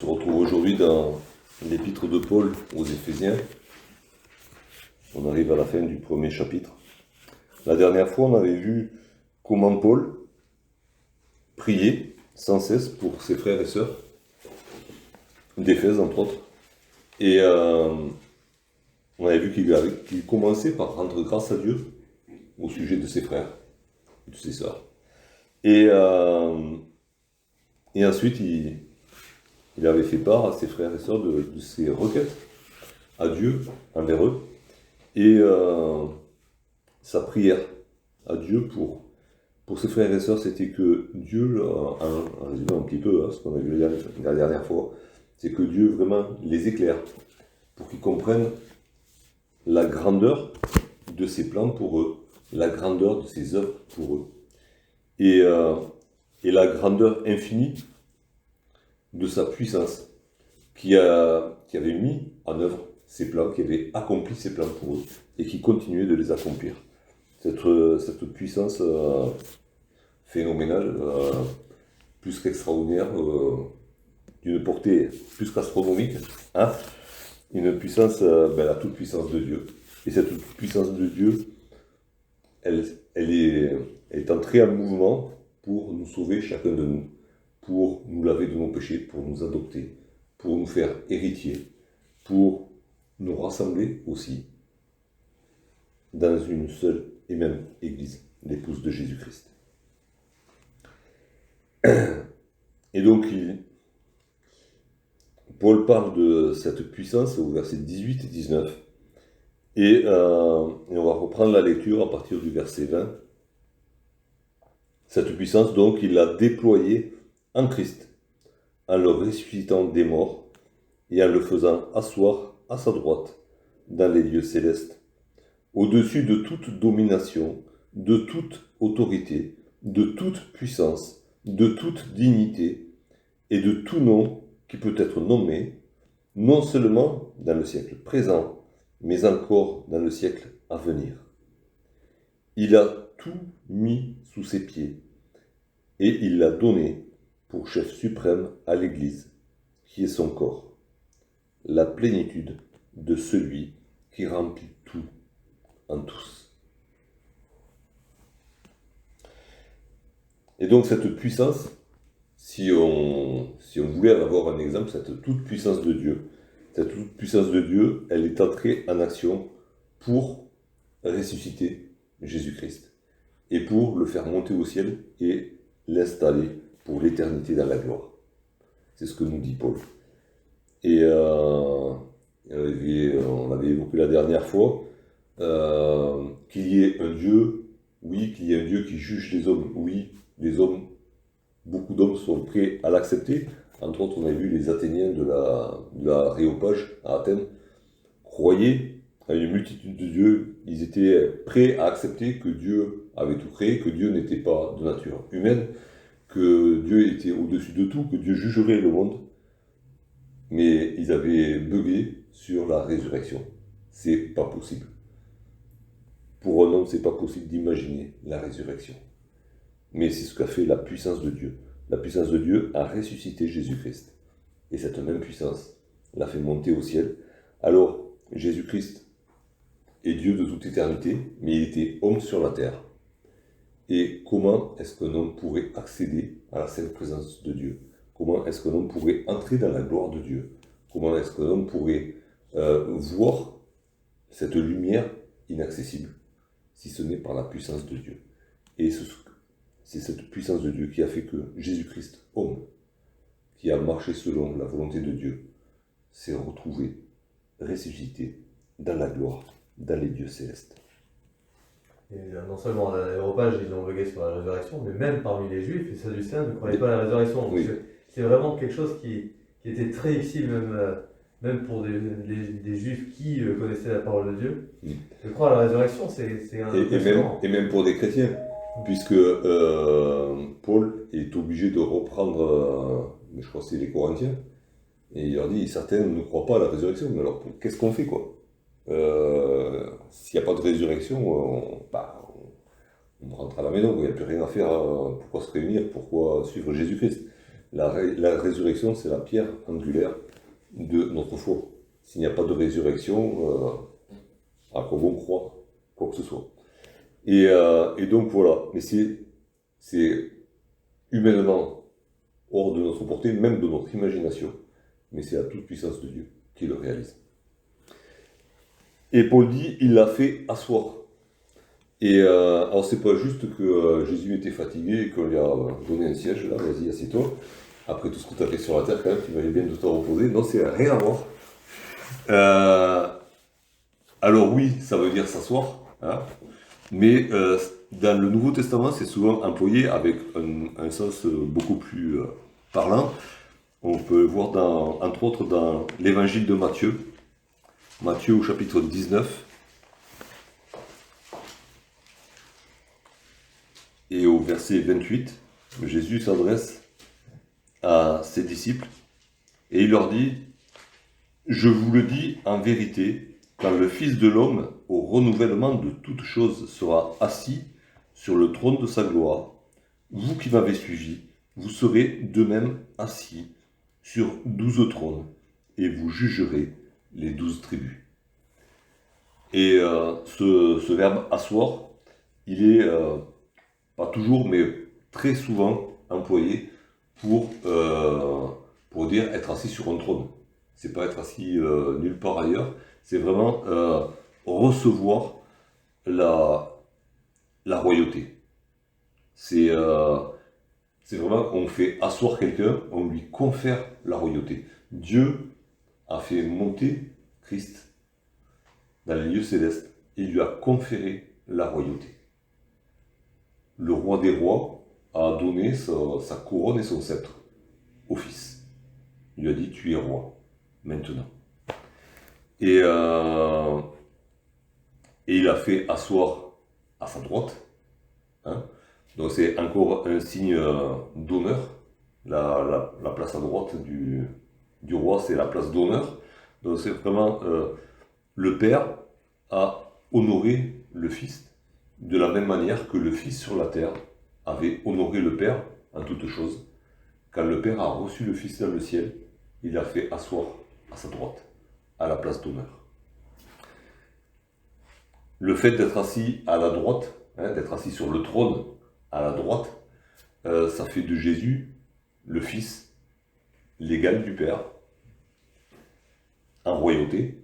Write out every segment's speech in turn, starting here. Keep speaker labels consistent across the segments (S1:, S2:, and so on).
S1: On se retrouve aujourd'hui dans l'épître de Paul aux Éphésiens. On arrive à la fin du premier chapitre. La dernière fois, on avait vu comment Paul priait sans cesse pour ses frères et sœurs, d'Éphèse entre autres. Et on avait vu qu'il commençait par rendre grâce à Dieu au sujet de ses frères et de ses sœurs. Et ensuite, il avait fait part à ses frères et sœurs de ses requêtes à Dieu envers eux et sa prière à Dieu pour ses frères et sœurs, c'était que Dieu, en résumant un petit peu ce qu'on a vu la dernière fois, c'est que Dieu vraiment les éclaire pour qu'ils comprennent la grandeur de ses plans pour eux, la grandeur de ses œuvres pour eux et la grandeur infinie de sa puissance qui avait mis en œuvre ses plans, qui avait accompli ses plans pour eux et qui continuait de les accomplir. Cette puissance phénoménale, plus qu'extraordinaire, d'une portée plus qu'astronomique, une puissance, la toute-puissance de Dieu. Et cette toute-puissance de Dieu, elle est entrée en mouvement pour nous sauver chacun de nous, pour nous laver de nos péchés, pour nous adopter, pour nous faire héritiers, pour nous rassembler aussi dans une seule et même Église, l'épouse de Jésus-Christ. Et donc, Paul parle de cette puissance au verset 18 et 19, et on va reprendre la lecture à partir du verset 20. Cette puissance, donc, il l'a déployée en Christ, en le ressuscitant des morts et en le faisant asseoir à sa droite dans les lieux célestes, au-dessus de toute domination, de toute autorité, de toute puissance, de toute dignité et de tout nom qui peut être nommé, non seulement dans le siècle présent, mais encore dans le siècle à venir. Il a tout mis sous ses pieds et il l'a donné pour chef suprême à l'Église, qui est son corps, la plénitude de celui qui remplit tout en tous. Et donc cette puissance, si on voulait avoir un exemple, cette toute puissance de Dieu, elle est entrée en action pour ressusciter Jésus-Christ et pour le faire monter au ciel et l'installer pour l'éternité dans la gloire. C'est ce que nous dit Paul. Et on avait évoqué la dernière fois qu'il y ait un Dieu, oui, qu'il y ait un Dieu qui juge les hommes, oui, les hommes, beaucoup d'hommes sont prêts à l'accepter. Entre autres, on a vu les Athéniens de l'Aréopage à Athènes croyaient à une multitude de dieux. Ils étaient prêts à accepter que Dieu avait tout créé, que Dieu n'était pas de nature humaine, que Dieu était au-dessus de tout, que Dieu jugerait le monde. Mais ils avaient bugué sur la résurrection. C'est pas possible. Pour un homme, c'est pas possible d'imaginer la résurrection. Mais c'est ce qu'a fait la puissance de Dieu. La puissance de Dieu a ressuscité Jésus-Christ. Et cette même puissance l'a fait monter au ciel. Alors, Jésus-Christ est Dieu de toute éternité, mais il était homme sur la terre. Et comment est-ce qu'un homme pourrait accéder à la sainte présence de Dieu? Comment est-ce qu'un homme pourrait entrer dans la gloire de Dieu? Comment est-ce qu'un homme pourrait voir cette lumière inaccessible, si ce n'est par la puissance de Dieu? Et c'est cette puissance de Dieu qui a fait que Jésus-Christ, homme, qui a marché selon la volonté de Dieu, s'est retrouvé ressuscité dans la gloire, dans les lieux célestes.
S2: Et non seulement à l'Aréopage, ils ont bugué sur la résurrection, mais même parmi les Juifs, les Sadducéens ne croyaient pas à la résurrection. Donc
S1: oui.
S2: c'est vraiment quelque chose qui était très difficile, même pour des Juifs qui connaissaient la parole de Dieu. Je crois à la résurrection, c'est un
S1: et même pour des chrétiens, puisque Paul est obligé de reprendre, je crois que c'est les Corinthiens, et il leur dit, certains ne croient pas à la résurrection, mais alors qu'est-ce qu'on fait quoi? S'il n'y a pas de résurrection, on rentre à la maison, il n'y a plus rien à faire, pourquoi se réunir, pourquoi suivre Jésus-Christ? La résurrection, c'est la pierre angulaire de notre foi. S'il n'y a pas de résurrection, à quoi bon croire quoi que ce soit. Et donc voilà, mais c'est humainement hors de notre portée, même de notre imagination, mais c'est la toute puissance de Dieu qui le réalise. Et Paul dit, il l'a fait asseoir. Et alors c'est pas juste que Jésus était fatigué et qu'on lui a donné un siège, là, vas-y, assieds-toi. Après tout ce que tu as fait sur la terre, quand même, tu m'avais bien de te reposer. Non, c'est rien à voir. Alors oui, ça veut dire s'asseoir, hein, mais dans le Nouveau Testament, c'est souvent employé avec un sens beaucoup plus parlant. On peut le voir entre autres dans l'évangile de Matthieu, Matthieu au chapitre 19 et au verset 28, Jésus s'adresse à ses disciples et il leur dit, je vous le dis en vérité, quand le Fils de l'homme, au renouvellement de toutes choses, sera assis sur le trône de sa gloire, vous qui m'avez suivi, vous serez de même assis sur 12 trônes, et vous jugerez les 12 tribus. Et ce verbe asseoir, il est pas toujours, mais très souvent employé pour dire être assis sur un trône. C'est pas être assis nulle part ailleurs, c'est vraiment recevoir la royauté. C'est vraiment, on fait asseoir quelqu'un, on lui confère la royauté. Dieu a fait monter Christ dans les lieux célestes et lui a conféré la royauté. Le roi des rois a donné sa couronne et son sceptre au Fils. Il lui a dit, tu es roi, maintenant. Et il a fait asseoir à sa droite. Hein. Donc c'est encore un signe d'honneur. La place à droite du roi, c'est la place d'honneur. Donc c'est vraiment le Père a honoré le Fils de la même manière que le Fils sur la terre avait honoré le Père en toutes choses. Quand le Père a reçu le Fils dans le ciel, il l'a fait asseoir à sa droite, à la place d'honneur. Le fait d'être assis à la droite, hein, d'être assis sur le trône à la droite, ça fait de Jésus le Fils, l'égal du Père, en royauté.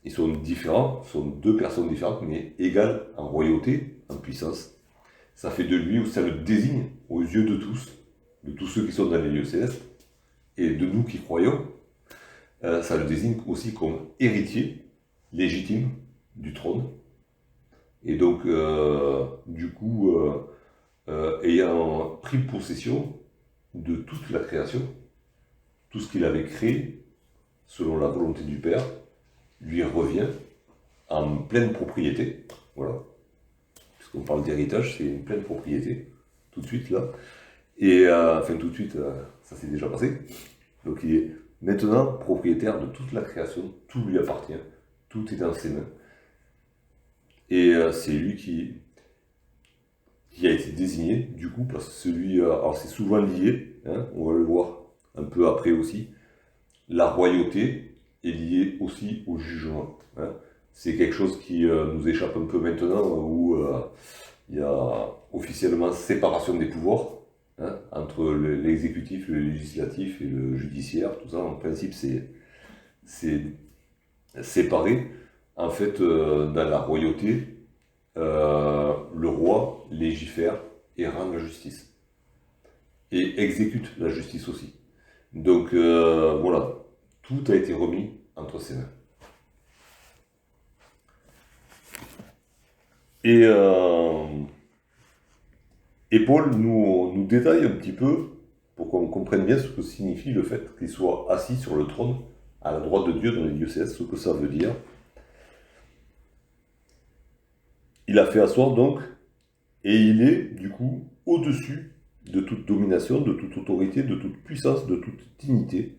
S1: Ils sont différents, sont deux personnes différentes, mais égales en royauté, en puissance. Ça fait de lui, ou ça le désigne aux yeux de tous ceux qui sont dans les lieux célestes, et de nous qui croyons, ça le désigne aussi comme héritier légitime du trône. Et donc, du coup, ayant pris possession de toute la création, tout ce qu'il avait créé, selon la volonté du Père, lui revient en pleine propriété. Voilà. Puisqu'on parle d'héritage, c'est une pleine propriété, tout de suite là. Et enfin, tout de suite, ça s'est déjà passé. Donc il est maintenant propriétaire de toute la création, tout lui appartient, tout est dans ses mains. Et c'est lui qui a été désigné, du coup, parce que celui, alors c'est souvent lié, hein, on va le voir un peu après aussi, la royauté est liée aussi au jugement. Hein. C'est quelque chose qui nous échappe un peu maintenant, où il y a officiellement séparation des pouvoirs, hein, entre l'exécutif, le législatif et le judiciaire, tout ça, en principe c'est séparé. En fait, dans la royauté, le roi légifère et rend la justice. Et exécute la justice aussi. Donc voilà, tout a été remis entre ses mains. Et Paul nous détaille un petit peu, pour qu'on comprenne bien ce que signifie le fait qu'il soit assis sur le trône, à la droite de Dieu dans les lieux célestes, ce que ça veut dire. Il a fait asseoir donc, et il est du coup au-dessus de toute domination, de toute autorité, de toute puissance, de toute dignité,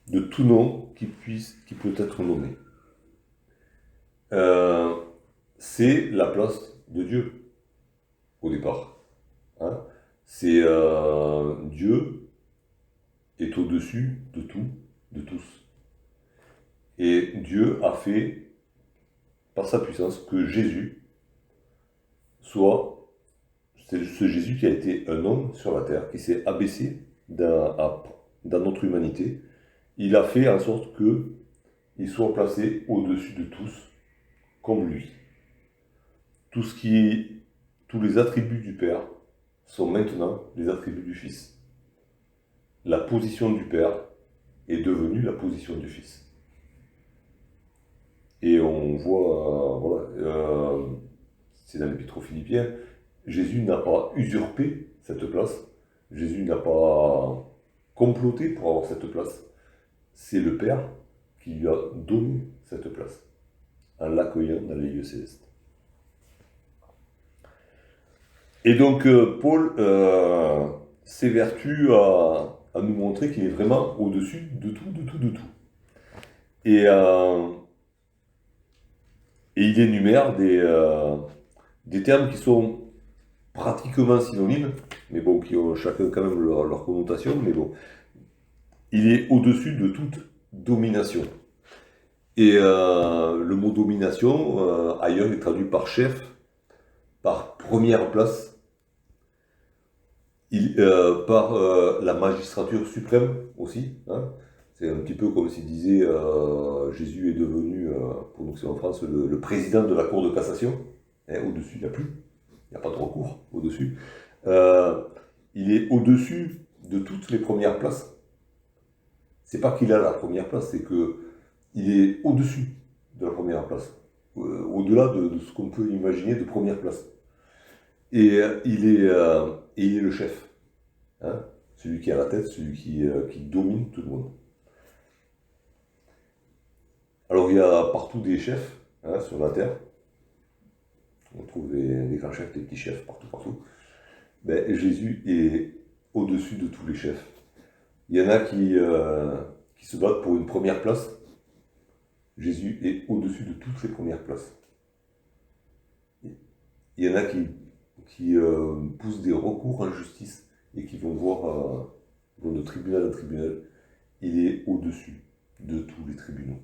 S1: de tout nom qui peut être nommé. C'est la place de Dieu, au départ. Hein. C'est Dieu est au-dessus de tout, de tous. Et Dieu a fait, par sa puissance, que Jésus soit, c'est ce Jésus qui a été un homme sur la terre, qui s'est abaissé dans notre humanité. Il a fait en sorte qu'il soit placé au-dessus de tous, comme lui. Tous les attributs du Père sont maintenant les attributs du Fils. La position du Père est devenue la position du Fils. Et on voit, c'est dans l'Épître aux Philippiens, Jésus n'a pas usurpé cette place, Jésus n'a pas comploté pour avoir cette place. C'est le Père qui lui a donné cette place, en l'accueillant dans les lieux célestes. Et donc Paul s'évertue à nous montrer qu'il est vraiment au-dessus de tout, de tout, de tout. Et il énumère des termes qui sont pratiquement synonymes, mais bon, qui ont chacun quand même leur connotation, mais bon. Il est au-dessus de toute domination. Et le mot domination, ailleurs, est traduit par chef, par première place, par la magistrature suprême aussi. Hein. C'est un petit peu comme s'il disait Jésus est devenu, pour nous c'est en France, le président de la Cour de cassation. Hein, au-dessus, il n'y a plus. Il n'y a pas de recours au-dessus. Il est au-dessus de toutes les premières places. C'est pas qu'il a la première place, c'est qu'il est au-dessus de la première place. Au-delà de ce qu'on peut imaginer de première place. Et il est le chef. Hein, celui qui a la tête, celui qui domine tout le monde. Alors il y a partout des chefs sur la terre. On trouve des grands chefs, des petits chefs, partout. Ben, Jésus est au-dessus de tous les chefs. Il y en a qui se battent pour une première place. Jésus est au-dessus de toutes les premières places. Il y en a qui poussent des recours en justice et qui vont voir de tribunal en tribunal. Il est au-dessus de tous les tribunaux.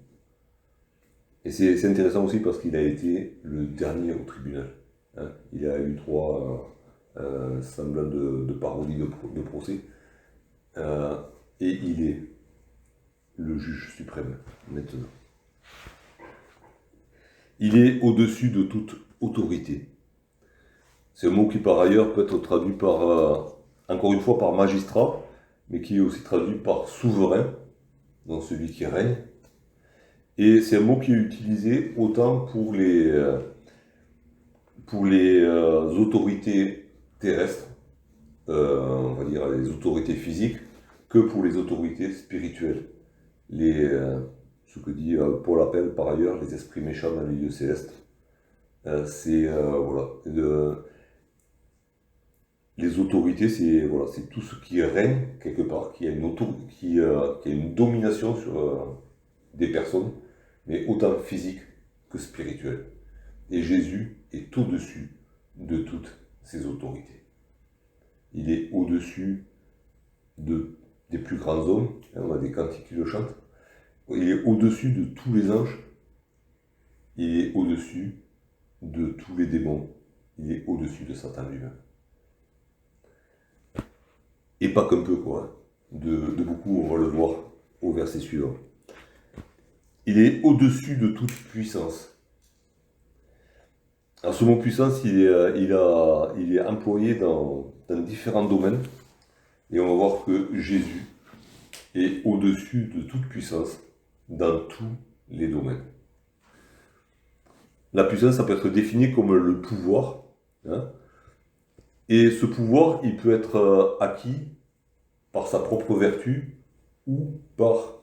S1: Et c'est intéressant aussi parce qu'il a été le dernier au tribunal. Hein. Il a eu 3 semblants de parodies de procès. Et il est le juge suprême, maintenant. Il est au-dessus de toute autorité. C'est un mot qui, par ailleurs, peut être traduit encore une fois, par magistrat, mais qui est aussi traduit par souverain, donc celui qui règne. Et c'est un mot qui est utilisé autant pour les autorités terrestres, on va dire les autorités physiques, que pour les autorités spirituelles. Ce que dit Paul appelle par ailleurs les esprits méchants dans les lieux célestes. Les autorités, c'est tout ce qui règne quelque part, qui a une domination sur des personnes, mais autant physique que spirituelle. Et Jésus est au-dessus de toutes ces autorités. Il est au-dessus des plus grands hommes, on a des cantiques qui le chantent. Il est au-dessus de tous les anges. Il est au-dessus de tous les démons. Il est au-dessus de Satan lui-même. Et pas qu'un peu, quoi. De beaucoup, on va le voir au verset suivant. Il est au-dessus de toute puissance. Alors ce mot puissance, il est employé dans différents domaines. Et on va voir que Jésus est au-dessus de toute puissance dans tous les domaines. La puissance, ça peut être défini comme le pouvoir. Hein, et ce pouvoir, il peut être acquis par sa propre vertu ou par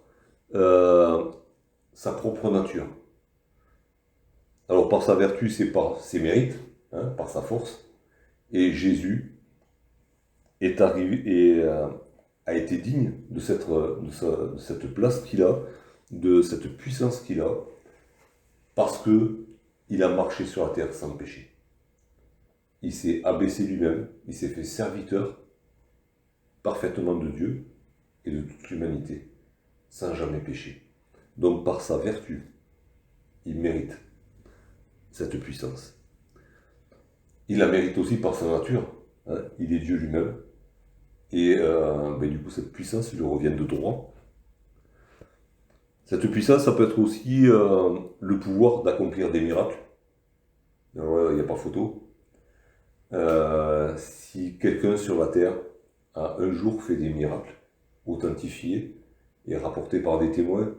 S1: sa propre nature. Alors par sa vertu, c'est par ses mérites, par sa force. Et Jésus est arrivé et a été digne de cette place qu'il a, de cette puissance qu'il a, parce qu'il a marché sur la terre sans péché. Il s'est abaissé lui-même, il s'est fait serviteur parfaitement de Dieu et de toute l'humanité, sans jamais pécher. Donc par sa vertu, il mérite cette puissance. Il la mérite aussi par sa nature, hein. Il est Dieu lui-même, et du coup cette puissance lui revient de droit. Cette puissance, ça peut être aussi le pouvoir d'accomplir des miracles. Alors là, il n'y a pas photo. Si quelqu'un sur la terre a un jour fait des miracles, authentifiés et rapportés par des témoins,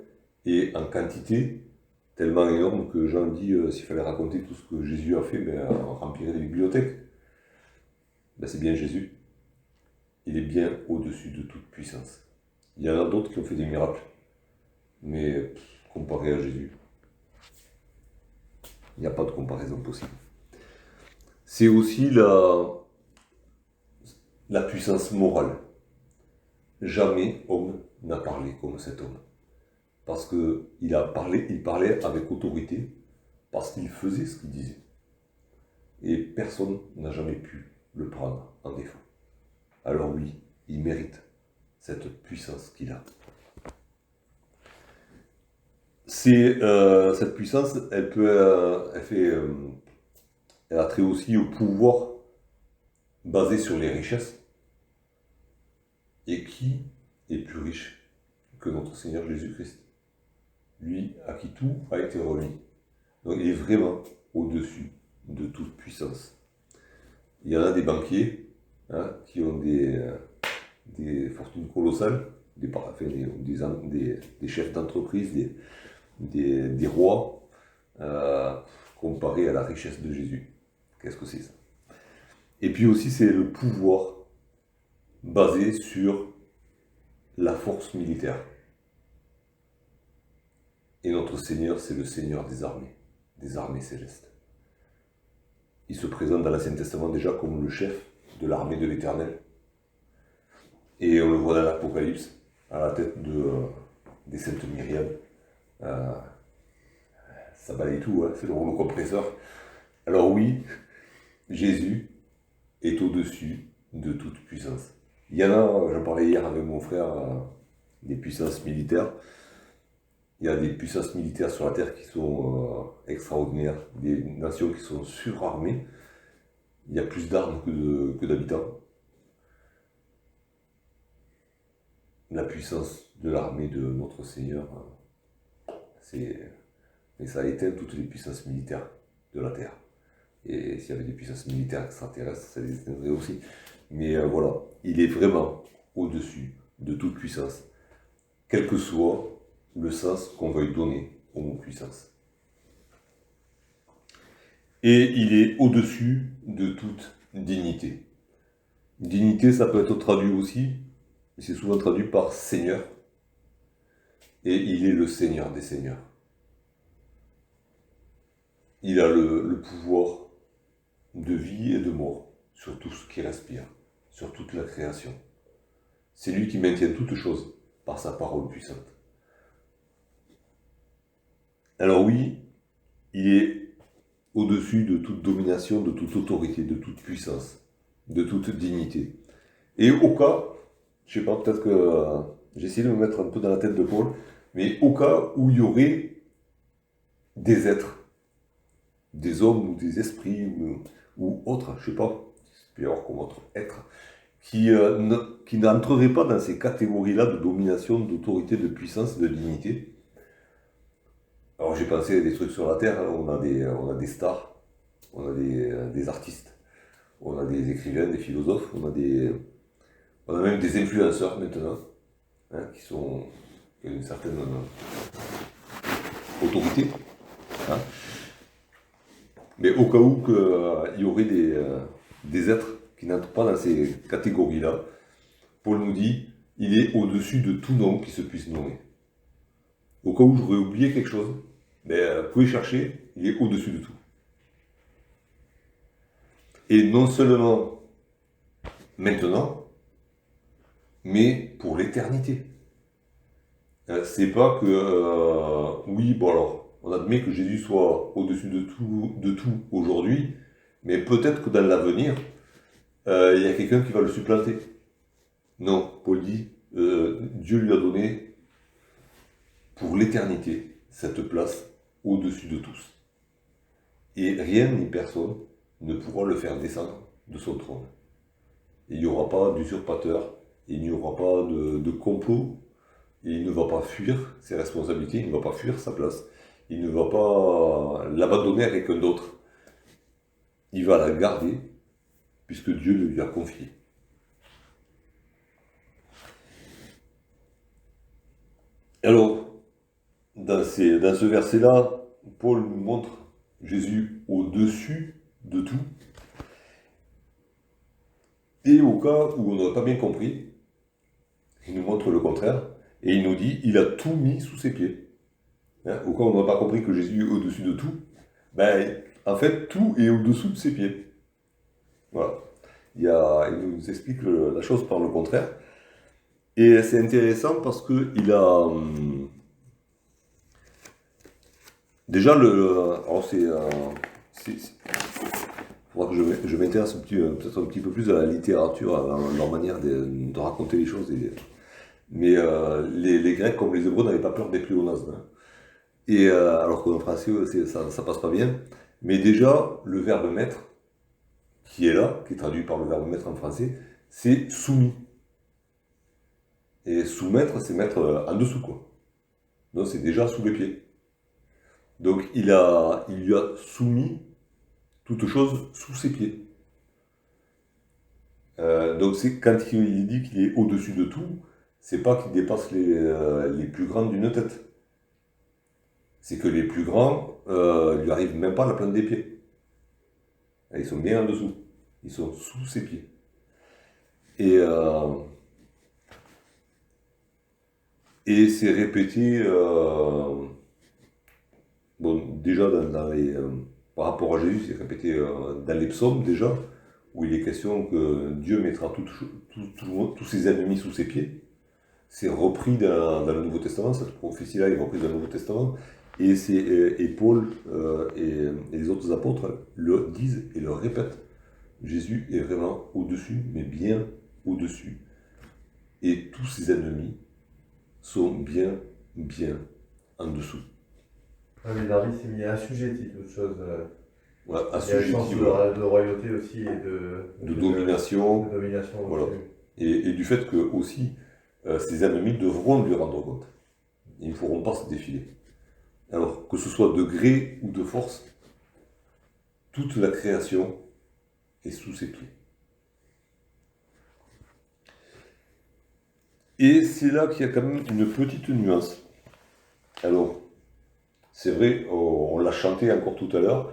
S1: et en quantité tellement énorme que Jean dit s'il fallait raconter tout ce que Jésus a fait, on remplirait des bibliothèques. C'est bien Jésus. Il est bien au-dessus de toute puissance. Il y en a d'autres qui ont fait des miracles, mais comparé à Jésus, il n'y a pas de comparaison possible. C'est aussi la puissance morale. Jamais homme n'a parlé comme cet homme. Parce qu'il parlait avec autorité, parce qu'il faisait ce qu'il disait. Et personne n'a jamais pu le prendre en défaut. Alors oui, il mérite cette puissance qu'il a. Cette puissance, elle a trait aussi au pouvoir basé sur les richesses. Et qui est plus riche que notre Seigneur Jésus-Christ? Lui à qui tout a été remis. Donc il est vraiment au-dessus de toute puissance. Il y en a des banquiers qui ont des fortunes colossales, des chefs d'entreprise, des rois, comparés à la richesse de Jésus. Qu'est-ce que c'est ça? Et puis aussi c'est le pouvoir basé sur la force militaire. Et notre Seigneur, c'est le Seigneur des armées célestes. Il se présente dans l'Ancien Testament déjà comme le chef de l'armée de l'Éternel. Et on le voit dans l'Apocalypse, à la tête des saintes myriades. Ça balaye tout, c'est le rouleau compresseur. Alors oui, Jésus est au-dessus de toute puissance. Il y en a, j'en parlais hier avec mon frère, des puissances militaires. Il y a des puissances militaires sur la Terre qui sont extraordinaires, des nations qui sont surarmées. Il y a plus d'armes que d'habitants. La puissance de l'armée de notre Seigneur, mais ça éteint toutes les puissances militaires de la Terre. Et s'il y avait des puissances militaires extraterrestres, ça les éteindrait aussi. Mais voilà, il est vraiment au-dessus de toute puissance, quel que soit le sens qu'on veuille donner au mot puissance. Et il est au-dessus de toute dignité. Dignité, ça peut être traduit aussi, mais c'est souvent traduit par Seigneur. Et il est le Seigneur des Seigneurs. Il a le pouvoir de vie et de mort sur tout ce qui respire, sur toute la création. C'est lui qui maintient toutes choses par sa parole puissante. Alors oui, il est au-dessus de toute domination, de toute autorité, de toute puissance, de toute dignité. Et au cas, je sais pas, peut-être que j'ai essayé de me mettre un peu dans la tête de Paul, mais au cas où il y aurait des êtres, des hommes ou des esprits ou autres, je sais pas, il peut y avoir comme autre être, qui n'entreraient pas dans ces catégories-là de domination, d'autorité, de puissance, de dignité. Alors j'ai pensé à des trucs sur la Terre, on a des stars, on a des artistes, on a des écrivains, des philosophes, on a même des influenceurs maintenant, qui ont une certaine autorité. Mais au cas où il y aurait des êtres qui n'entrent pas dans ces catégories-là, Paul nous dit, il est au-dessus de tout nom qui se puisse nommer. Au cas où j'aurais oublié quelque chose, vous pouvez chercher, il est au-dessus de tout. Et non seulement maintenant, mais pour l'éternité. C'est pas que, oui, bon alors, on admet que Jésus soit au-dessus de tout aujourd'hui, mais peut-être que dans l'avenir, il y a quelqu'un qui va le supplanter. Non, Paul dit, Dieu lui a donné pour l'éternité cette place au-dessus de tous. Et rien ni personne ne pourra le faire descendre de son trône. Il n'y aura pas d'usurpateur, il n'y aura pas de complot, et il ne va pas fuir ses responsabilités, il ne va pas fuir sa place, il ne va pas l'abandonner à quelqu'un d'autre. Il va la garder, puisque Dieu le lui a confié. Alors, dans ce verset-là, Paul nous montre Jésus au-dessus de tout. Et au cas où on n'aurait pas bien compris, il nous montre le contraire, et il nous dit, il a tout mis sous ses pieds. Hein, au cas où on n'aurait pas compris que Jésus est au-dessus de tout, ben, en fait, tout est au-dessous de ses pieds. Voilà. Il nous explique la chose par le contraire. Et c'est intéressant parce qu'il a... déjà, alors faudra que je m'intéresse peut-être un petit peu plus à la littérature, à leur manière de raconter les choses. Mais les Grecs, comme les Hébreux, n'avaient pas peur des pléonasmes. Hein. Et alors qu'en français, ça passe pas bien. Mais déjà, le verbe mettre, qui est là, qui est traduit par le verbe mettre en français, c'est soumis. Et soumettre, c'est mettre en dessous, quoi. Donc c'est déjà sous les pieds. Donc il lui a soumis toute chose sous ses pieds. Donc c'est quand il dit qu'il est au-dessus de tout, c'est pas qu'il dépasse les plus grands d'une tête. C'est que les plus grands lui arrivent même pas à la plante des pieds. Ils sont bien en dessous. Ils sont sous ses pieds. Et c'est répété, bon, déjà par rapport à Jésus, c'est répété dans les psaumes déjà, où il est question que Dieu mettra tous ses ennemis sous ses pieds. C'est repris dans le Nouveau Testament, cette prophétie-là est reprise dans le Nouveau Testament, et Paul et les autres apôtres le disent et le répètent. Jésus est vraiment au-dessus, mais bien au-dessus. Et tous ses ennemis sont bien en dessous.
S2: Ouais, mais Darby s'est mis assujetti, toute chose.
S1: Ouais,
S2: il y a le sens de royauté aussi et
S1: de domination.
S2: De domination
S1: voilà. Et du fait que aussi, ses ennemis devront lui rendre compte. Ils ne pourront pas se défiler. Alors, que ce soit de gré ou de force, toute la création est sous ses pieds. Et c'est là qu'il y a quand même une petite nuance. Alors, c'est vrai, on l'a chanté encore tout à l'heure,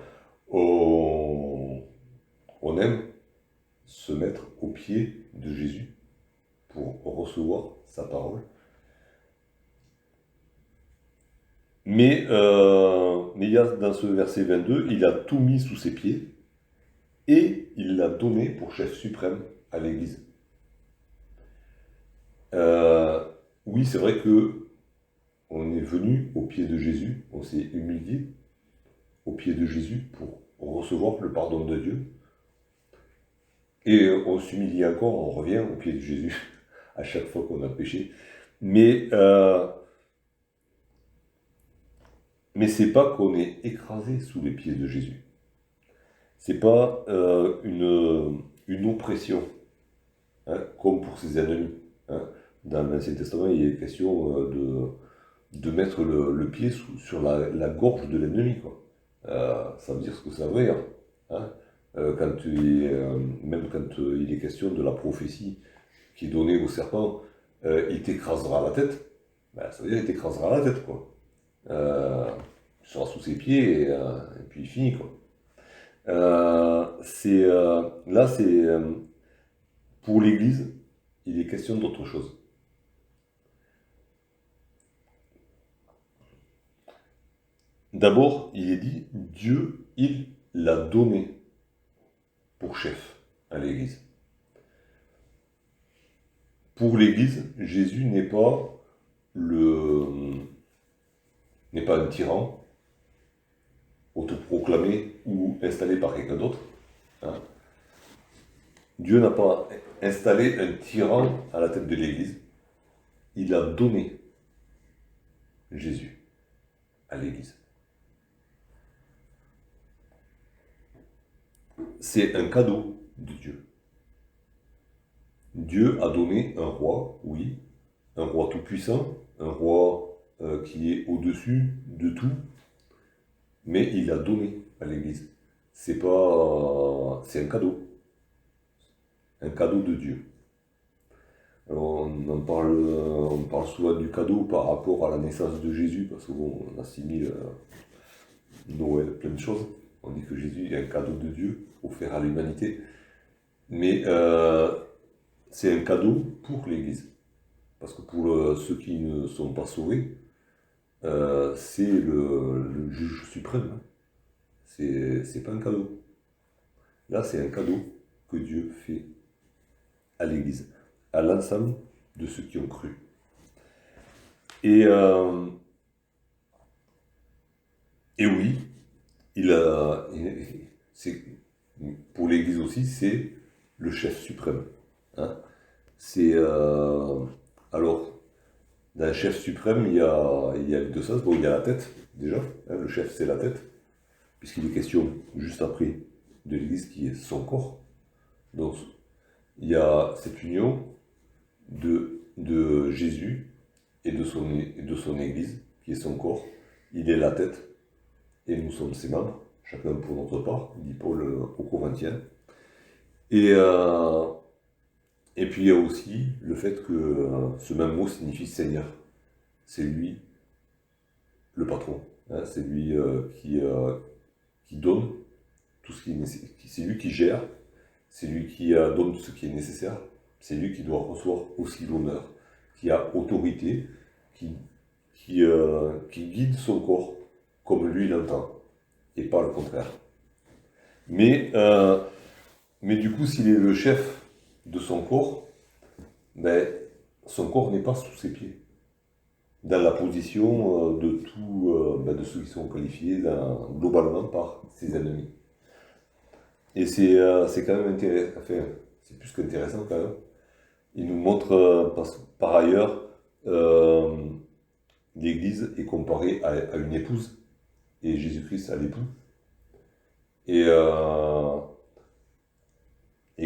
S1: on aime se mettre aux pieds de Jésus pour recevoir sa parole. Mais il y a dans ce verset 22, il a tout mis sous ses pieds et il l'a donné pour chef suprême à l'Église. Oui, c'est vrai que on est venu au pied de Jésus, on s'est humilié au pied de Jésus pour recevoir le pardon de Dieu. Et on s'humilie encore, on revient au pied de Jésus à chaque fois qu'on a péché. Mais c'est pas qu'on est écrasé sous les pieds de Jésus. C'est pas une oppression, hein, comme pour ses ennemis. Hein. Dans l'Ancien Testament, il est question de mettre le pied sur la gorge de l'ennemi. Ça veut dire ce que ça veut dire. Hein. Même quand il est question de la prophétie qui est donnée au serpent, il t'écrasera la tête, ben, ça veut dire qu'il t'écrasera la tête. Tu seras sous ses pieds et puis il finit. Là, c'est pour l'Église, il est question d'autre chose. D'abord, il est dit, Dieu, il l'a donné pour chef à l'Église. Pour l'Église, Jésus n'est pas un tyran autoproclamé ou installé par quelqu'un d'autre. Hein. Dieu n'a pas installé un tyran à la tête de l'Église. Il a donné Jésus à l'Église. C'est un cadeau de Dieu. Dieu a donné un roi, oui, un roi tout-puissant, un roi qui est au-dessus de tout, mais il a donné à l'Église. C'est un cadeau de Dieu. Alors on parle souvent du cadeau par rapport à la naissance de Jésus, parce qu'on assimile Noël, plein de choses. On dit que Jésus est un cadeau de Dieu offert à l'humanité. Mais c'est un cadeau pour l'Église. Parce que pour ceux qui ne sont pas sauvés, c'est le juge suprême. C'est pas un cadeau. Là, c'est un cadeau que Dieu fait à l'Église, à l'ensemble de ceux qui ont cru. Et oui, pour l'Église aussi, c'est le chef suprême. Hein. Alors, dans le chef suprême, il y a les deux sens. Bon, il y a la tête, déjà. Hein, le chef, c'est la tête. Puisqu'il est question, juste après, de l'Église qui est son corps. Donc, il y a cette union de Jésus et de son Église, qui est son corps. Il est la tête, et nous sommes ses membres, chacun pour notre part, dit Paul aux Corinthiens. Et puis il y a aussi le fait que ce même mot signifie Seigneur. C'est lui le patron. Hein, c'est lui qui donne tout ce qui est nécessaire. C'est lui qui gère. C'est lui qui donne ce qui est nécessaire. C'est lui qui doit recevoir aussi l'honneur, qui a autorité, qui guide son corps comme lui l'entend, et pas le contraire. Mais du coup, s'il est le chef de son corps, ben, son corps n'est pas sous ses pieds. Dans la position de ceux qui sont qualifiés globalement par ses ennemis. Et c'est quand même intéressant, enfin, c'est plus qu'intéressant quand même. Il nous montre, par ailleurs, l'Église est comparée à une épouse, et Jésus-Christ à l'époux. Et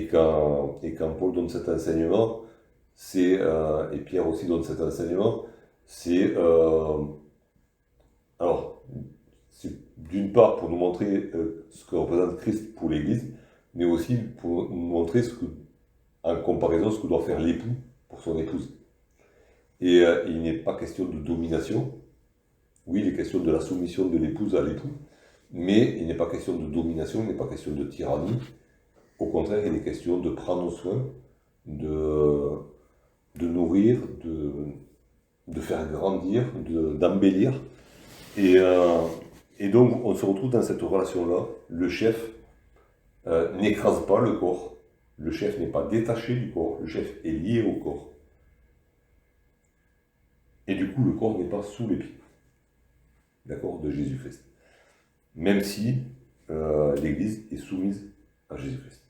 S1: quand Paul donne cet enseignement, et Pierre aussi donne cet enseignement, c'est d'une part pour nous montrer ce que représente Christ pour l'Église, mais aussi pour nous montrer en comparaison ce que doit faire l'époux pour son épouse. Et il n'est pas question de domination. Oui, il est question de la soumission de l'épouse à l'époux, mais il n'est pas question de domination, il n'est pas question de tyrannie. Au contraire, il est question de prendre soin, de nourrir, de faire grandir, d'embellir. Et donc, on se retrouve dans cette relation-là. Le chef n'écrase pas le corps. Le chef n'est pas détaché du corps. Le chef est lié au corps. Et du coup, le corps n'est pas sous les pieds. D'accord, de Jésus-Christ. Même si l'Église est soumise à Jésus-Christ.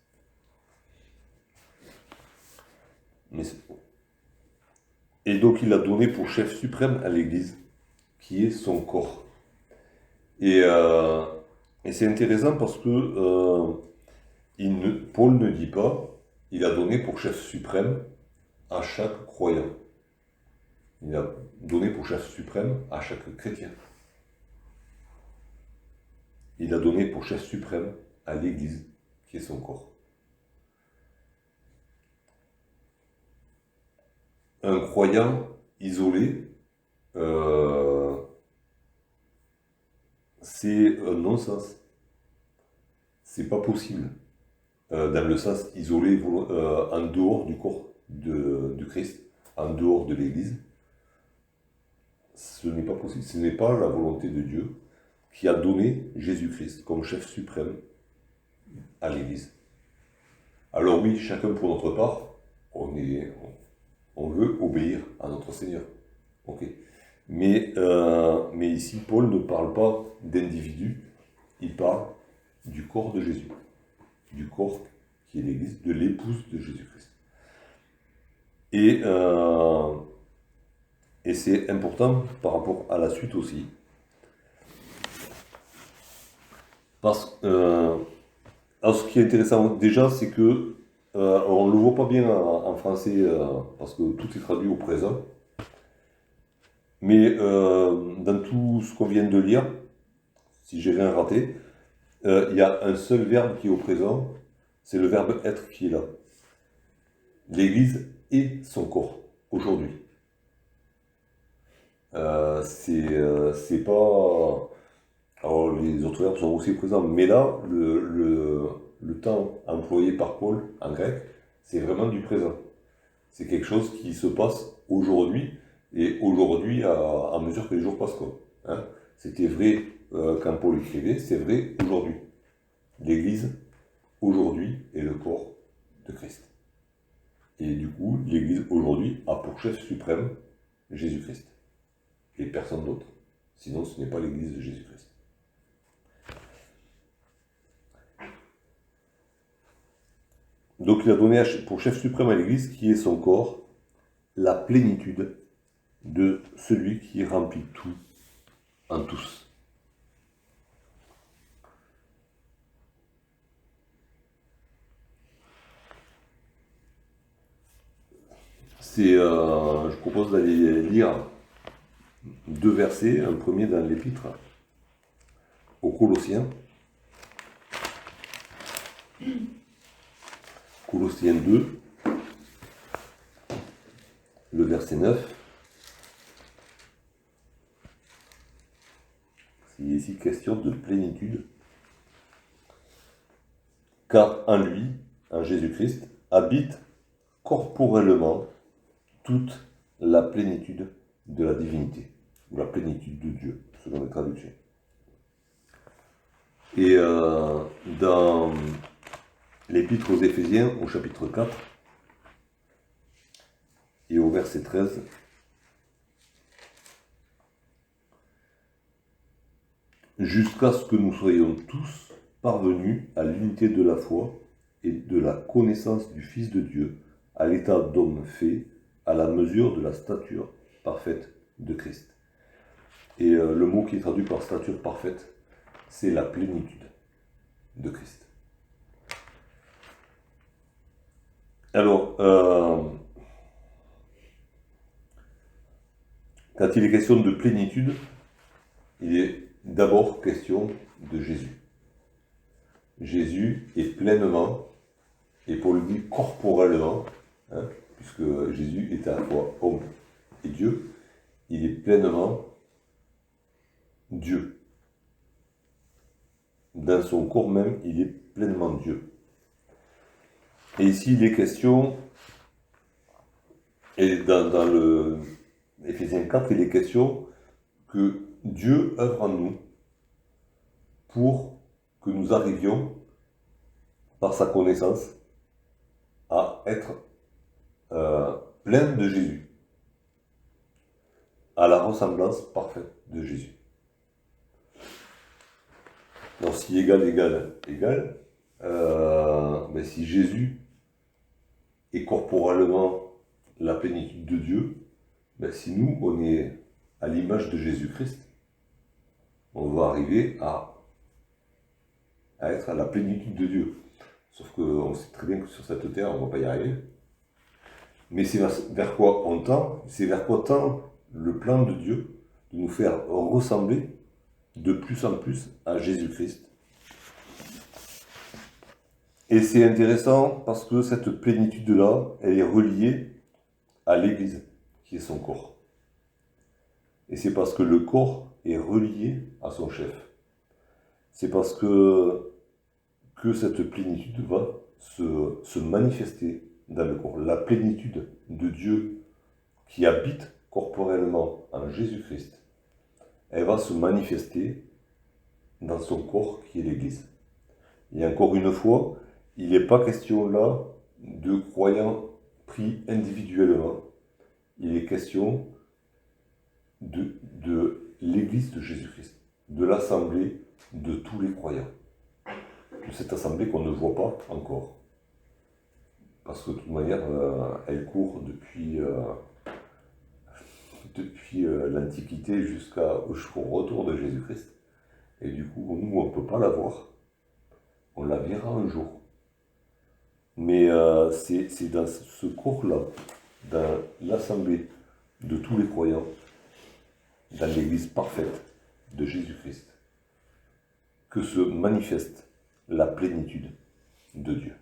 S1: Et donc il a donné pour chef suprême à l'Église, qui est son corps. Et c'est intéressant parce que Paul ne dit pas, il a donné pour chef suprême à chaque croyant. Il a donné pour chef suprême à chaque chrétien. Il a donné pour chef suprême à l'Église, qui est son corps. Un croyant isolé, c'est un non-sens. C'est pas possible. Dans le sens isolé, en dehors du corps du Christ, en dehors de l'Église, ce n'est pas possible. Ce n'est pas la volonté de Dieu qui a donné Jésus-Christ comme chef suprême à l'Église. Alors oui, chacun pour notre part, on veut obéir à notre Seigneur. Ok. Mais ici, Paul ne parle pas d'individu, il parle du corps de Jésus, du corps qui est l'Église, de l'épouse de Jésus-Christ. Et c'est important par rapport à la suite aussi. Alors ce qui est intéressant déjà, c'est que on ne le voit pas bien en français parce que tout est traduit au présent. Mais dans tout ce qu'on vient de lire, si j'ai rien raté, il y a un seul verbe qui est au présent, c'est le verbe être qui est là. L'Église est son corps, aujourd'hui. C'est pas... Alors les autres verbes sont aussi présents, mais là, le temps employé par Paul en grec, c'est vraiment du présent. C'est quelque chose qui se passe aujourd'hui, et aujourd'hui à mesure que les jours passent. Quoi. Hein. C'était vrai quand Paul écrivait, c'est vrai aujourd'hui. L'Église, aujourd'hui, est le corps de Christ. Et du coup, l'Église, aujourd'hui, a pour chef suprême Jésus-Christ. Et personne d'autre. Sinon, ce n'est pas l'Église de Jésus-Christ. Donc, il a donné pour chef suprême à l'Église, qui est son corps, la plénitude de celui qui remplit tout en tous. Je propose d'aller lire 2 versets, un premier dans l'Épître aux Colossiens. Colossiens 2, le verset 9. Il est ici question de plénitude. Car en lui, en Jésus-Christ, habite corporellement toute la plénitude de la divinité, ou la plénitude de Dieu, selon les traductions. Et dans l'Épître aux Éphésiens, au chapitre 4, et au verset 13, jusqu'à ce que nous soyons tous parvenus à l'unité de la foi et de la connaissance du Fils de Dieu, à l'état d'homme fait, à la mesure de la stature parfaite de Christ. Et le mot qui est traduit par stature parfaite, c'est la plénitude de Christ. Alors, quand il est question de plénitude, il est d'abord question de Jésus. Jésus est pleinement, et pour le dire corporellement, hein, puisque Jésus est à la fois homme et Dieu, il est pleinement Dieu. Dans son corps même, il est pleinement Dieu. Et ici, il est question, et dans le Éphésiens 4, il est question que Dieu œuvre en nous pour que nous arrivions, par sa connaissance, à être plein de Jésus, à la ressemblance parfaite de Jésus. Donc si égal, égal, égal, mais si Jésus est corporellement la plénitude de Dieu, ben si nous, on est à l'image de Jésus-Christ, on va arriver à être à la plénitude de Dieu. Sauf qu'on sait très bien que sur cette terre, on ne va pas y arriver. Mais c'est vers quoi on tend, c'est vers quoi tend le plan de Dieu, de nous faire ressembler de plus en plus à Jésus-Christ. Et c'est intéressant parce que cette plénitude-là, elle est reliée à l'Église, qui est son corps. Et c'est parce que le corps est relié à son chef. C'est parce que cette plénitude va se manifester dans le corps. La plénitude de Dieu qui habite corporellement en Jésus-Christ, elle va se manifester dans son corps qui est l'Église. Et encore une fois, il n'est pas question là de croyants pris individuellement. Il est question de l'Église de Jésus-Christ, de l'assemblée de tous les croyants. De cette assemblée qu'on ne voit pas encore. parce que de toute manière, elle court depuis l'Antiquité jusqu'au retour de Jésus-Christ. Et du coup, nous, on ne peut pas la voir. On la verra un jour. Mais c'est dans ce cours-là, dans l'assemblée de tous les croyants, dans l'Église parfaite de Jésus-Christ, que se manifeste la plénitude de Dieu.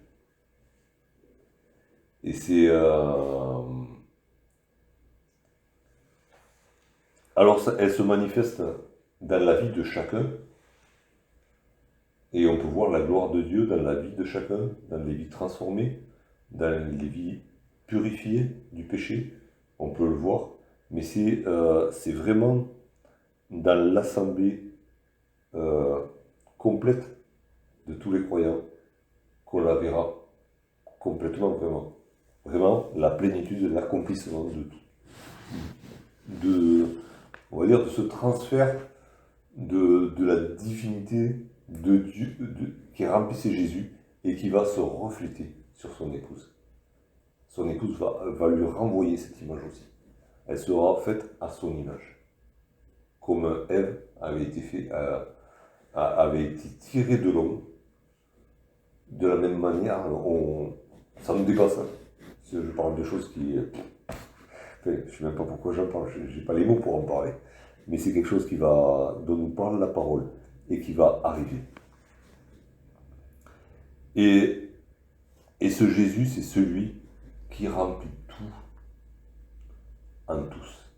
S1: Et c'est... Alors, elle se manifeste dans la vie de chacun, et on peut voir la gloire de Dieu dans la vie de chacun, dans les vies transformées, dans les vies purifiées du péché, on peut le voir, mais c'est vraiment dans l'assemblée complète de tous les croyants qu'on la verra complètement, vraiment. Vraiment, la plénitude de l'accomplissement on va dire, de ce transfert de la divinité de Dieu qui remplissait Jésus et qui va se refléter sur son épouse. Son épouse va lui renvoyer cette image aussi. Elle sera faite à son image. Comme Ève avait été tirée de l'homme, de la même manière, ça me dépasse. Je parle de choses qui... Enfin, je ne sais même pas pourquoi j'en parle, je n'ai pas les mots pour en parler. Mais c'est quelque chose dont nous parle la parole et qui va arriver. Et ce Jésus, c'est celui qui remplit tout en tous.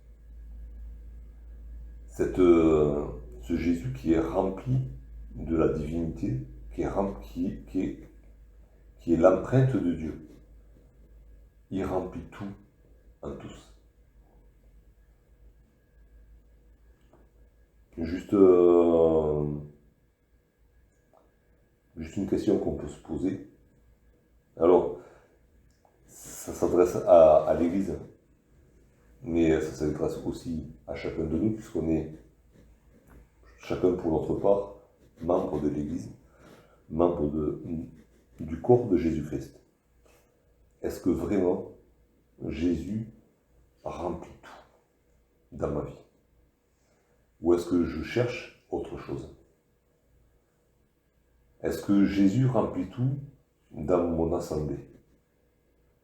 S1: Ce Jésus qui est rempli de la divinité, qui est l'empreinte de Dieu. Il remplit tout en tous. Juste une question qu'on peut se poser. Alors, ça s'adresse à l'Église, mais ça s'adresse aussi à chacun de nous, puisqu'on est chacun pour notre part membre de l'Église, membre du corps de Jésus-Christ. Est-ce que vraiment Jésus remplit tout dans ma vie? Ou est-ce que je cherche autre chose? Est-ce que Jésus remplit tout dans mon assemblée,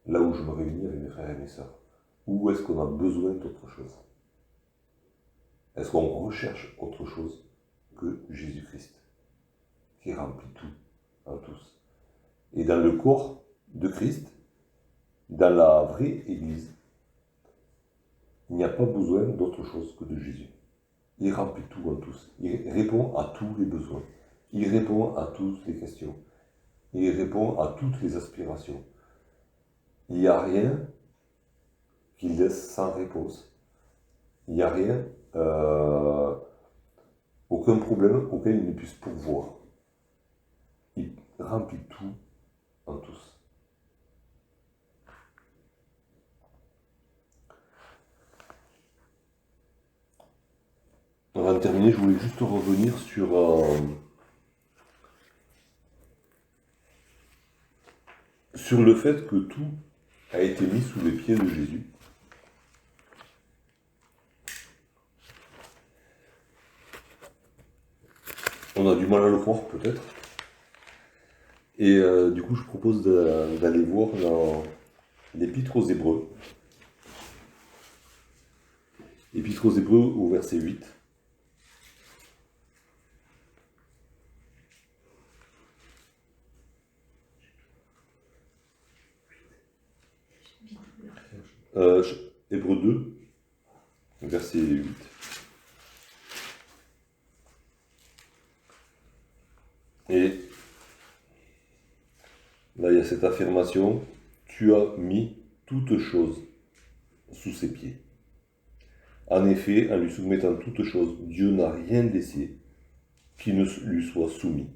S1: là où je me réunis avec mes frères et mes sœurs? Ou est-ce qu'on a besoin d'autre chose? Est-ce qu'on recherche autre chose que Jésus-Christ, qui remplit tout en tous? Et dans le corps de Christ, dans la vraie Église, il n'y a pas besoin d'autre chose que de Jésus. Il remplit tout en tous. Il répond à tous les besoins. Il répond à toutes les questions. Il répond à toutes les aspirations. Il n'y a rien qu'il laisse sans réponse. Il n'y a rien, aucun problème auquel il ne puisse pourvoir. Il remplit tout en tous. Avant de terminer, je voulais juste revenir sur le fait que tout a été mis sous les pieds de Jésus. On a du mal à le croire peut-être. Et du coup, je propose d'aller voir dans l'Épître aux Hébreux. L'Épître aux Hébreux au verset 8. Hébreux 2, verset 8. Et là, il y a cette affirmation: tu as mis toutes choses sous ses pieds. En effet, en lui soumettant toutes choses, Dieu n'a rien laissé qui ne lui soit soumis.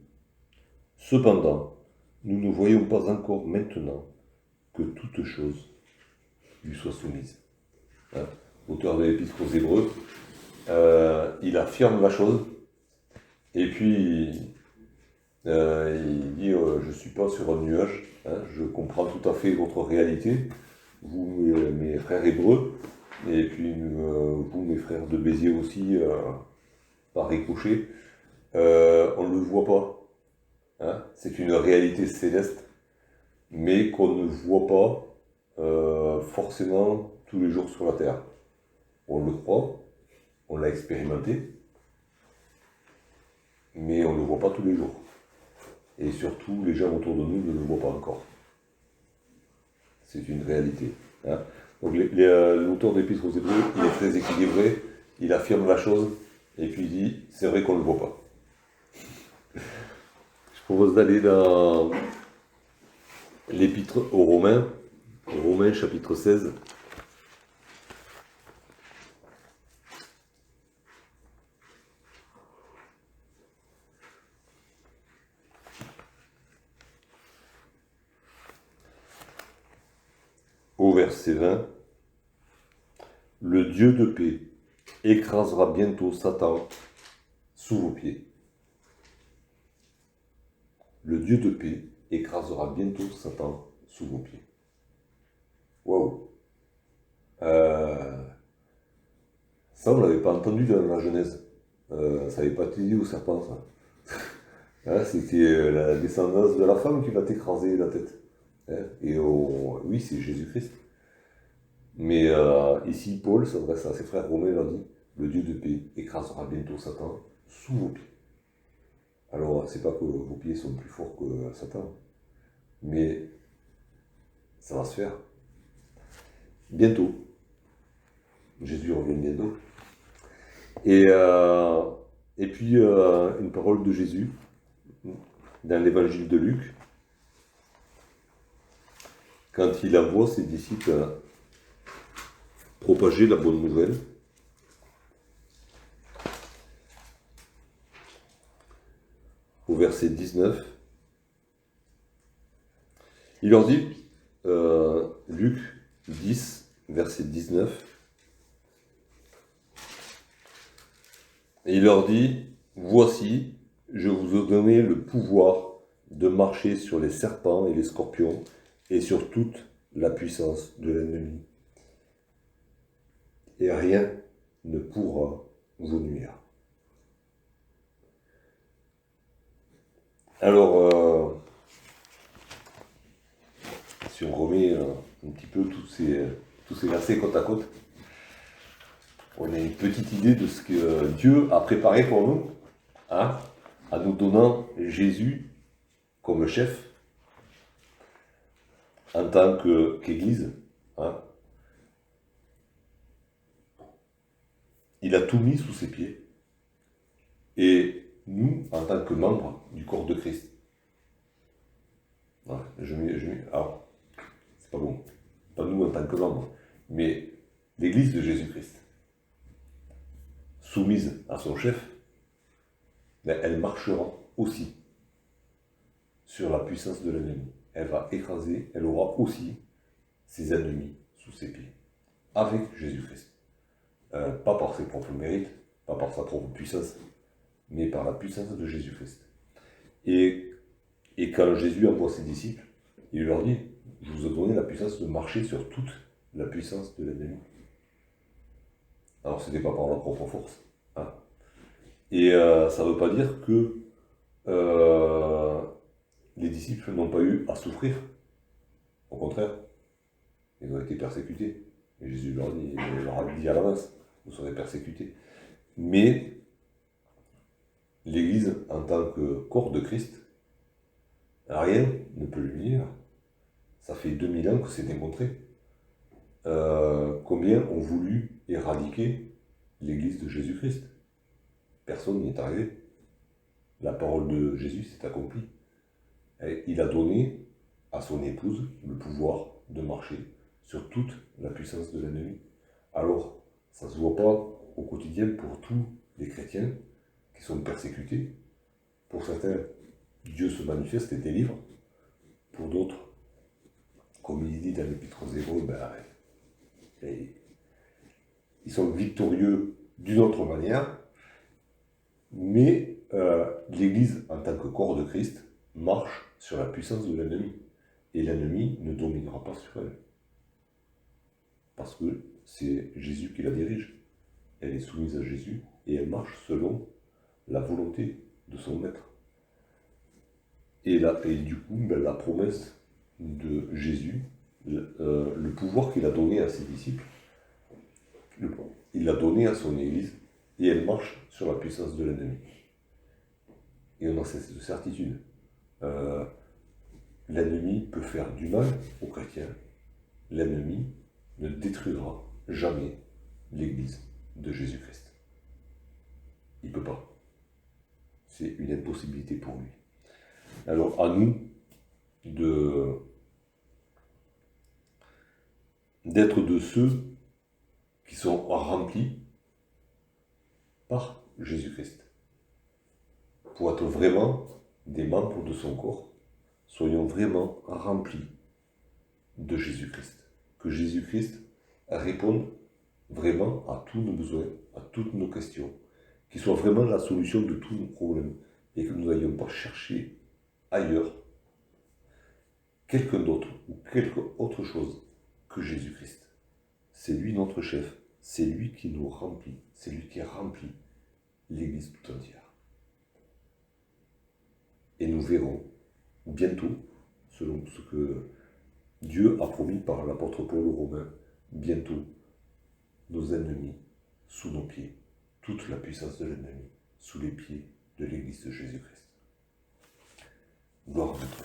S1: Cependant, nous ne voyons pas encore maintenant que toutes choses lui soient soumises. Hein? Auteur de l'Épître aux Hébreux, il affirme la chose, et puis Il dit je ne suis pas sur un nuage, hein, je comprends tout à fait votre réalité, vous mes frères hébreux, et puis vous mes frères de Béziers aussi, par ricochet, on ne le voit pas. Hein, c'est une réalité céleste, mais qu'on ne voit pas forcément tous les jours sur la terre. On le croit, on l'a expérimenté, mais on ne le voit pas tous les jours. Et surtout, les gens autour de nous ne le voient pas encore. C'est une réalité. Hein. Donc l'auteur d'Épître aux Hébreux, il est très équilibré, il affirme la chose, et puis il dit, c'est vrai qu'on ne le voit pas. Je propose d'aller dans l'Épître aux Romains, chapitre 16. Au verset 20, le Dieu de paix écrasera bientôt Satan sous vos pieds. Le Dieu de paix écrasera bientôt Satan sous vos pieds. Waouh! Ça, on ne l'avait pas entendu dans la Genèse. Ça n'avait pas été dit au serpent, ça. Hein, c'était la descendance de la femme qui va t'écraser la tête. Hein, oui, c'est Jésus-Christ. Mais ici, Paul s'adresse à ses frères romains et leur dit, le Dieu de paix écrasera bientôt Satan sous vos pieds. Alors, c'est pas que vos pieds sont plus forts que Satan, mais ça va se faire. Bientôt. Jésus revient bientôt. Et puis, une parole de Jésus dans l'évangile de Luc, quand il envoie ses disciples propager la bonne nouvelle. Au verset 19, il leur dit, Luc 10, verset 19, et il leur dit, voici, je vous ai donné le pouvoir de marcher sur les serpents et les scorpions et sur toute la puissance de l'ennemi. Et rien ne pourra vous nuire. Alors, si on remet un petit peu tous ces versets côte à côte, on a une petite idée de ce que Dieu a préparé pour nous, hein, en nous donnant Jésus comme chef, en tant qu'Église. Hein. Il a tout mis sous ses pieds. Et nous, en tant que membres du corps de Christ, voilà, alors, c'est pas bon, pas nous en tant que membres, mais l'Église de Jésus-Christ, soumise à son chef, mais elle marchera aussi sur la puissance de l'ennemi. Elle va écraser, elle aura aussi ses ennemis sous ses pieds, avec Jésus-Christ. Pas par ses propres mérites, pas par sa propre puissance, mais par la puissance de Jésus-Christ. Et quand Jésus envoie ses disciples, il leur dit, je vous ai donné la puissance de marcher sur toute la puissance de l'ennemi. Alors ce n'était pas par leur propre force. Hein. Et ça ne veut pas dire que les disciples n'ont pas eu à souffrir. Au contraire, ils ont été persécutés. Et Jésus leur a dit à l'avance, vous serez persécutés. Mais l'Église, en tant que corps de Christ, rien ne peut lui nuire. Ça fait 2000 ans que c'est démontré. Combien ont voulu éradiquer l'Église de Jésus-Christ? Personne n'y est arrivé. La parole de Jésus s'est accomplie. Et il a donné à son épouse le pouvoir de marcher sur toute la puissance de l'ennemi. Alors, ça ne se voit pas au quotidien pour tous les chrétiens qui sont persécutés. Pour certains, Dieu se manifeste et délivre. Pour d'autres, comme il dit dans l'Épître aux Hébreux, ils sont victorieux d'une autre manière, mais l'Église, en tant que corps de Christ, marche sur la puissance de l'ennemi. Et l'ennemi ne dominera pas sur elle. Parce que c'est Jésus qui la dirige. Elle est soumise à Jésus et elle marche selon la volonté de son maître. Et du coup, la promesse de Jésus, le pouvoir qu'il a donné à ses disciples, il l'a donné à son Église et elle marche sur la puissance de l'ennemi. Et on a cette certitude. L'ennemi peut faire du mal aux chrétiens. L'ennemi ne détruira jamais l'Église de Jésus-Christ. Il ne peut pas. C'est une impossibilité pour lui. Alors à nous d'être de ceux qui sont remplis par Jésus-Christ. Pour être vraiment des membres de son corps, soyons vraiment remplis de Jésus-Christ. Que Jésus-Christ réponde vraiment à tous nos besoins, à toutes nos questions, qu'il soit vraiment la solution de tous nos problèmes et que nous n'ayons pas chercher ailleurs quelqu'un d'autre ou quelque autre chose que Jésus-Christ. C'est lui notre chef, c'est lui qui nous remplit, c'est lui qui remplit l'Église tout entière. Et nous verrons bientôt, selon ce que Dieu a promis par l'apôtre Paul aux Romains, bientôt nos ennemis sous nos pieds, toute la puissance de l'ennemi sous les pieds de l'Église de Jésus-Christ. Gloire à notre